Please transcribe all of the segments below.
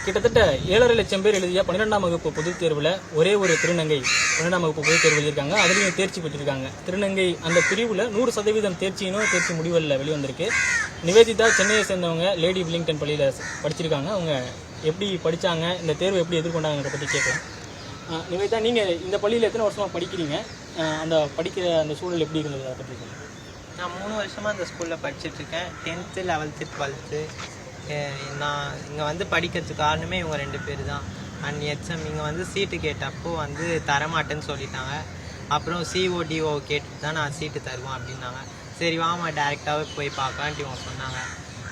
கிட்டத்தட்ட 7.5 லட்சம் பேர் எழுதிய 12ஆம் வகுப்பு பொதுத் தேர்வில் ஒரே ஒரு திருநங்கை 12ஆம் வகுப்பு பொதுத் தேர்வு எழுதியிருக்காங்க. அதுலேயும் தேர்ச்சி பெற்றிருக்காங்க. திருநங்கை அந்த பிரிவில் 100% தேர்ச்சினும் தேர்ச்சி முடிவுகளில் வெளிவந்திருக்கு. நிவேதிதா சென்னையை சேர்ந்தவங்க லேடி வில்லிங்டன் பள்ளியில் படிச்சிருக்காங்க. அவங்க எப்படி படித்தாங்க, இந்த தேர்வு எப்படி எதிர்கொண்டாங்கிறத பற்றி கேட்கலாம். நிவேதிதா, நீங்கள் இந்த பள்ளியில் எத்தனை வருஷமாக படிக்கிறீங்க? அந்த படிக்கிற அந்த சூழல் எப்படி இருந்தது அதை பற்றி சொல்லுங்கள். நான் 3 வருஷமாக அந்த ஸ்கூலில் படிச்சுட்ருக்கேன். 10th 11th 12th. நான் இங்கே வந்து படிக்கிறதுக்கு காரணமே இவங்க 2 பேர் தான். அண்ட் ஹெச்எம் இங்கே வந்து சீட்டு கேட்டப்போ வந்து தரமாட்டேன்னு சொல்லிட்டாங்க. அப்புறம் சிஓடிஓ கேட்டு தான் நான் சீட்டு தருவோம் அப்படின்னாங்க. சரி வாமா டேரெக்டாகவே போய் பார்க்கலான்ட்டு இவங்க சொன்னாங்க.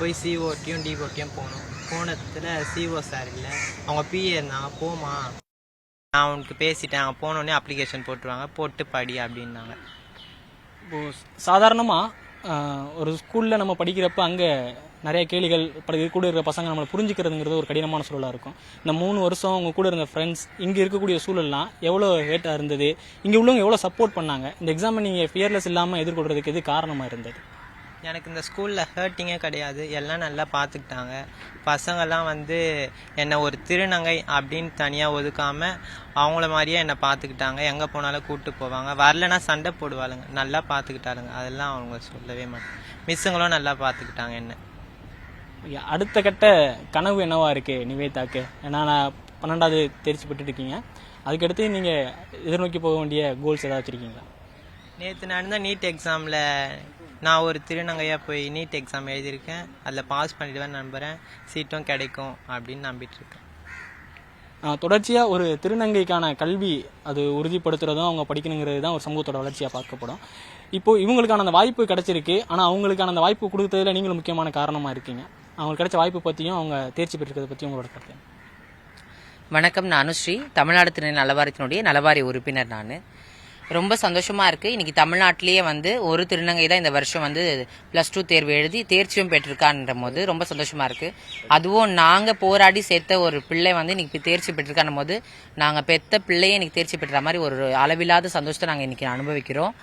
போய் சிஓடியும் டிஓடியும் போகணும். போனதில் சிஓ சார் இல்லை, அவங்க பிஏ இருந்தாங்க. போமா, நான் அவனுக்கு பேசிட்டேன், அங்கே போனோடனே அப்ளிகேஷன் போட்டுருவாங்க, போட்டு படி அப்படின்னாங்க. இப்போது சாதாரணமாக ஒரு ஸ்கூலில் நம்ம படிக்கிறப்ப அங்கே நிறைய கேளிகள் கூட இருக்கிற பசங்க நம்மளை புரிஞ்சுக்கிறதுங்கிறது ஒரு கடினமான சூழலாக இருக்கும். இந்த 3 வருஷம் உங்கள் கூட இருந்த ஃப்ரெண்ட்ஸ், இங்கே இருக்கக்கூடிய சூழல்லாம் எவ்வளோ ஹேட்டாக இருந்தது, இங்கே உள்ளவங்க எவ்வளோ சப்போர்ட் பண்ணாங்க, இந்த எக்ஸாமை நீங்கள் ஃபியர்லெஸ் இல்லாமல் எதிர்கொள்கிறதுக்கு எது காரணமாக இருந்தது? எனக்கு இந்த ஸ்கூலில் ஹர்ட்டிங்கே கிடையாது. எல்லாம் நல்லா பார்த்துக்கிட்டாங்க. பசங்கள்லாம் வந்து என்னை ஒரு திருநங்கை அப்படின்னு தனியாக ஒதுக்காமல் அவங்கள மாதிரியே என்னை பார்த்துக்கிட்டாங்க. எங்கே போனாலும் கூப்பிட்டு போவாங்க. வரலன்னா சண்டை போடுவாளுங்க. நல்லா பார்த்துக்கிட்டாளுங்க. அதெல்லாம் அவங்க சொல்லவே மாட்டேன். மிஸ்ஸுங்களும் நல்லா பார்த்துக்கிட்டாங்க என்ன. அடுத்த கட்ட கனவு என்னவா இருக்குது நிவேதாக்கு? ஏன்னா நான் 12வது தேர்ச்சி பெற்றுருக்கீங்க. அதுக்கடுத்து நீங்கள் எதிர்நோக்கி போக வேண்டிய கோல்ஸ் ஏதாவது வச்சுருக்கீங்களா? நேற்று நடந்த நீட் எக்ஸாமில் நான் ஒரு திருநங்கையாக போய் நீட் எக்ஸாம் எழுதியிருக்கேன். அதில் பாஸ் பண்ணிடுவேன் நம்புகிறேன். சீட்டும் கிடைக்கும் அப்படின்னு நம்பிட்டுருக்கேன். தொடர்ச்சியாக ஒரு திருநங்கைக்கான கல்வி அது உறுதிப்படுத்துறதும் அவங்க படிக்கணுங்கிறது தான் ஒரு சமூகத்தோட வளர்ச்சியாக பார்க்கப்படும். இப்போது இவங்களுக்கான அந்த வாய்ப்பு கிடைச்சிருக்கு. ஆனால் அவங்களுக்கான அந்த வாய்ப்பு கொடுத்ததில் நீங்களும் முக்கியமான காரணமாக இருக்கீங்க. அவங்களுக்கு கிடைச்ச வாய்ப்பு பற்றியும் அவங்க தேர்ச்சி பெற்றிருக்கிறத பற்றியும் உங்களோட கருத்து? வணக்கம், நான் அனுஸ்ரீ, தமிழ்நாடு திருநங்கை நலவாரியத்தினுடைய நலவாரிய உறுப்பினர். நான் ரொம்ப சந்தோஷமாக இருக்குது. இன்றைக்கி தமிழ்நாட்டிலேயே வந்து ஒரு திருநங்கை தான் இந்த வருஷம் வந்து +2 தேர்வு எழுதி தேர்ச்சியும் பெற்றிருக்கான்ற போது ரொம்ப சந்தோஷமாக இருக்குது. அதுவும் நாங்கள் போராடி சேர்த்த ஒரு பிள்ளை வந்து இன்றைக்கி தேர்ச்சி பெற்றிருக்கான போது நாங்கள் பெற்ற பிள்ளையே இன்றைக்கி தேர்ச்சி பெற்ற மாதிரி ஒரு அளவில்லாத சந்தோஷத்தை நாங்கள் இன்றைக்கி அனுபவிக்கிறோம்.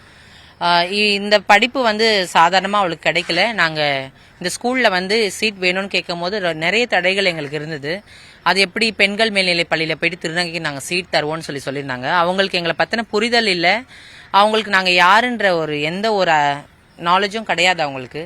இந்த படிப்பு வந்து சாதாரணமாக அவளுக்கு கிடைக்கல. நாங்கள் இந்த ஸ்கூலில் வந்து சீட் வேணும்னு கேட்கும் போது நிறைய தடைகள் எங்களுக்கு இருந்தது. அது எப்படி பெண்கள் மேல்நிலை பள்ளியில் போயிட்டு திருநங்கைக்கு நாங்கள் சீட் தருவோம்னு சொல்லியிருந்தாங்க. அவங்களுக்கு எங்களை பற்றின புரிதல் இல்லை. அவங்களுக்கு நாங்கள் யாருன்ற ஒரு எந்த ஒரு நாலேஜும் கிடையாது. அவங்களுக்கு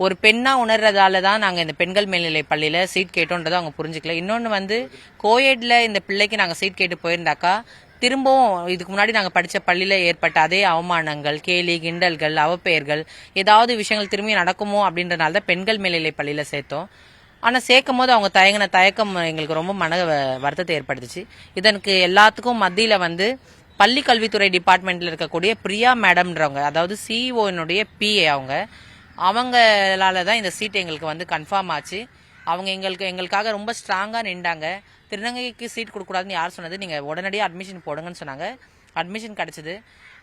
ஒரு பெண்ணாக உணர்றதால தான் நாங்கள் இந்த பெண்கள் மேல்நிலை பள்ளியில் சீட் கேட்டோன்றதை அவங்க புரிஞ்சுக்கல. இன்னொன்று வந்து கோயெட்டில் இந்த பிள்ளைக்கு நாங்கள் சீட் கேட்டு போயிருந்தாக்கா திரும்பவும் இதுக்கு முன்னாடி நாங்கள் படித்த பள்ளியில் ஏற்பட்ட அதே அவமானங்கள், கேலி கிண்டல்கள், அவப்பெயர்கள், ஏதாவது விஷயங்கள் திரும்பி நடக்குமோ அப்படின்றனால தான் பெண்கள் மேல்நிலை பள்ளியில் சேர்த்தோம். ஆனால் சேர்க்கும் போது அவங்க தயக்கம் எங்களுக்கு ரொம்ப மன வருத்தத்தை ஏற்படுத்துச்சு. இதற்கு எல்லாத்துக்கும் மத்தியில் வந்து பள்ளி கல்வித்துறை டிபார்ட்மெண்ட்டில் இருக்கக்கூடிய பிரியா மேடம்ன்றவங்க, அதாவது சிஇஓனுடைய பிஏ, அவங்களால தான் இந்த சீட் எங்களுக்கு வந்து கன்ஃபார்ம் ஆச்சு. அவங்க எங்களுக்காக ரொம்ப ஸ்ட்ராங்காக நின்றாங்க. திருநங்கைக்கு சீட் கொடுக்கூடாதுன்னு யார் சொன்னது? நீங்கள் உடனடியாக அட்மிஷன் போடுங்கன்னு சொன்னாங்க. அட்மிஷன் கிடச்சிது.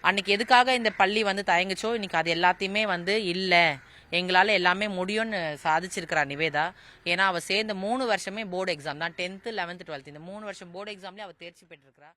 அன்றைக்கி எதுக்காக இந்த பள்ளி வந்து தயங்குச்சோ இன்றைக்கி அது எல்லாத்தையுமே வந்து இல்லை, எங்களால் எல்லாமே முடியும்னு சாதிச்சிருக்கிறா நிவேதா. ஏன்னா அவள் சேர்ந்த 3 வருஷமே போர்டு எக்ஸாம் தான். 10th 11th 12th இந்த 3 வருஷம் போர்டு எக்ஸாம்லேயே அவள் தேர்ச்சி பெற்றிருக்கிறா.